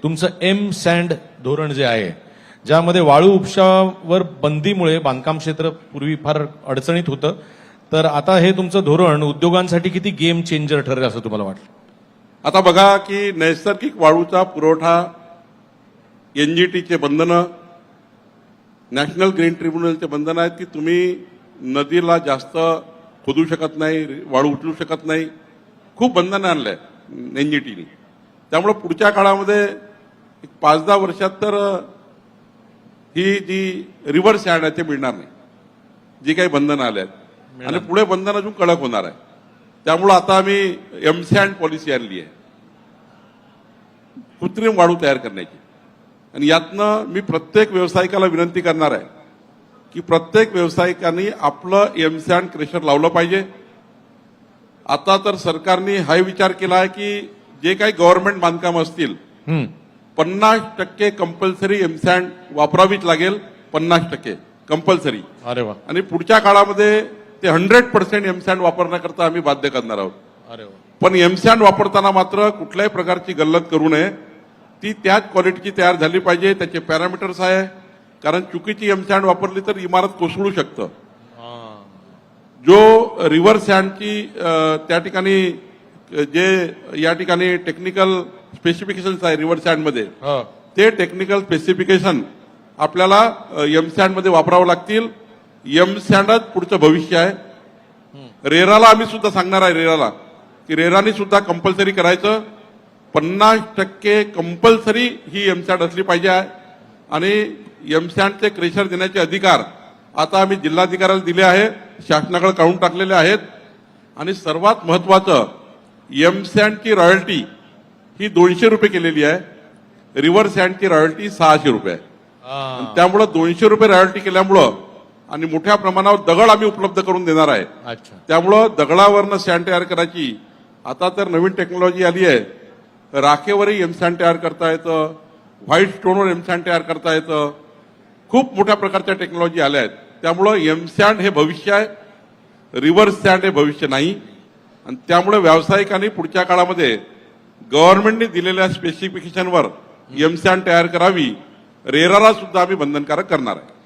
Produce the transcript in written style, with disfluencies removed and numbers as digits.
तुमचं M sand धोरण जे आहे, ज्यामध्ये वाळू उपशावर बंदीमुळे बांधकाम क्षेत्र पूर्वी फार अडचणीत होतं, तर आता हे तुमचं धोरण उद्योगांसाठी किती गेम चेंजर ठरेल असं तुम्हाला वाटतं? आता बघा की नैसर्गिक वाळूचा पुरवठा, एनजीटीचे बंधनं, नॅशनल ग्रीन ट्रिब्युनलचे बंधन आहेत की तुम्ही नदीला जास्त खोदू शकत नाही, वाळू उचलू शकत नाही. खूप बंधनं आणलंय एनजीटीने. त्यामुळे पुढच्या काळामध्ये 5-10 वर्षात तर ही जी रिव्हर सँड आहे ते मिळणार नाही, जी काही बंधनं आले आहेत. आणि पुढे बंधन अजून कडक होणार आहे. त्यामुळे आता आम्ही एम सँड पॉलिसी आणली आहे, कृत्रिम वाळू तयार करण्याची. आणि यातनं मी प्रत्येक व्यावसायिकाला विनंती करणार आहे की प्रत्येक व्यावसायिकांनी आपलं एम सँड क्रेशर लावलं पाहिजे. आता तर सरकारने हा विचार केला आहे की जे काही गव्हर्नमेंट बांधकाम असतील 50% कंपल्सरी एम सँड वापरावीच लागेल. 50% कंपल्सरी. अरे वा. आणि पुढच्या काळामध्ये ते 100% एम सँड वापरण्याकरता आम्ही बाध्य करणार आहोत. अरे वा. पण एम सँड वापरताना मात्र कुठल्याही प्रकारची गल्लत करू नये. ती त्याच क्वालिटीची तयार झाली पाहिजे. त्याचे पॅरामीटर्स आहे. कारण चुकीची एम सँड वापरली तर इमारत कोसळू शकतं. जो रिव्हर सँडची त्या ठिकाणी जे या ठिकाणी टेक्निकल स्पेसिफिकेशन्स आहे रिव्हर सँडमध्ये, ते टेक्निकल स्पेसिफिकेशन आपल्याला एम सँडमध्ये वापरावं लागतील. एम सँडच पुढचं भविष्य आहे. रेराला आम्ही सुद्धा सांगणार आहे रेराला की रेराने सुद्धा कंपल्सरी करायचं. 50% कंपल्सरी ही एम सँड असली पाहिजे आहे. आणि एम सँडचे क्रेशर देण्याचे अधिकार आता आम्ही जिल्हाधिकाऱ्याला दिले आहे, शासनाकडे काढून टाकलेले आहेत. आणि सर्वात महत्वाचं, एम सँडची रॉयल्टी ही 200 रुपये केलेली आहे. रिव्हर सँडची रॉयल्टी 600 रुपये आहे. त्यामुळे 200 रुपये रॉयल्टी केल्यामुळं आणि मोठ्या प्रमाणावर दगड आम्ही उपलब्ध करून देणार आहे. त्यामुळं दगडावरनं सँड तयार करायची आता तर नवीन टेक्नॉलॉजी आली आहे. राखेवरही एम सँड तयार करता येतं, व्हाईट स्टोनवर एम सँड तयार करता येतं. खूप मोठ्या प्रकारच्या टेक्नॉलॉजी आल्या आहेत. त्यामुळं एम सँड हे भविष्य आहे, रिव्हर सँड हे भविष्य नाही. आणि त्यामुळे व्यावसायिकांनी पुढच्या काळामध्ये गव्हर्नमेंटने दिलेल्या स्पेसिफिकेशनवर एम सँड तयार करावी. रेराला सुद्धा आम्ही बंधनकारक करणार आहे.